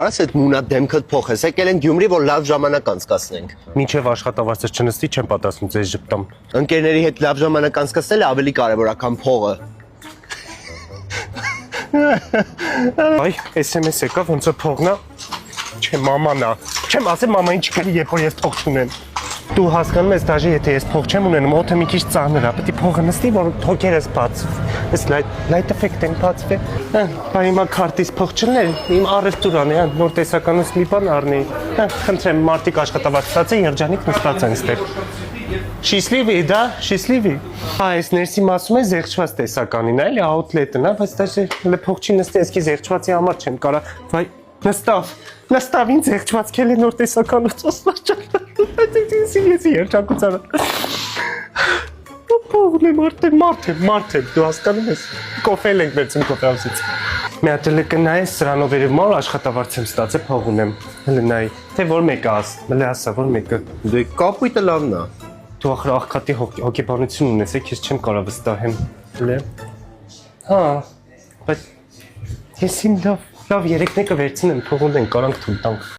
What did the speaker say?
Աս այդ մունա դեմքդ փոխես, եկել ենք Գյումրի, որ լավ ժամանակ անցկացնենք։ Մինչև աշխատավարձը չնստի, չեմ պատասխանում ձեզ ժպտամ։ Ընկերների հետ լավ ժամանակ անցկացնելը ավելի կարևոր է, քան փողը։ Այ, SMS եկա, ոնց է փողնա։ Չէ, մամանա։ Չեմ ասել մամային չկրի, երբ որ ես փող չունեմ։ Դու հասկանում ես, դաժե եթե ես փող չեմ ունենում, օդը մի քիչ ծանր է, պետք է փողը նստի, որ թոքերս բացվի։ Այս light effect են բացվի։ Բայ հիմա քարտից փող չներ, իմ առևտուրան է, նոր տեսականոց մի բան առնի։ Խնդրեմ, մարդիկ աշխատավարձ ստացե, երջանիկ նստած են ստեղ։ Շիսլիվի, դա, շիսլիվի։ Այս ներսի մասում է զեղչված տեսականին, այլ outlet-ն, բայց դա փող չի նստի, այսքի զեղչվածի համար չեմ կարա։ Վայ, նստավ ինձ զեղչված քել է նոր տեսականոց Ես երջանկության Փողն է մարդ եմ, դու հասկանում ես, կոֆել ենք վերցում կոֆեհաուսից Մի հատ էլ կնայես սրանով երև մար աշխատավարձ եմ ստացել փող ունեմ, հլը նայի, թե որ մեկը աս, մլե ասա, որ մեկը Դե կապույտը լավն է Դու ախր աղքատի հոգեբանություն ունես, քեզ չեմ կարող վստահեմ, հլը Հա, բայց ես իմ լավ երեքնեկը վերցնեմ, փող ունենք, կարանք թույլ տանք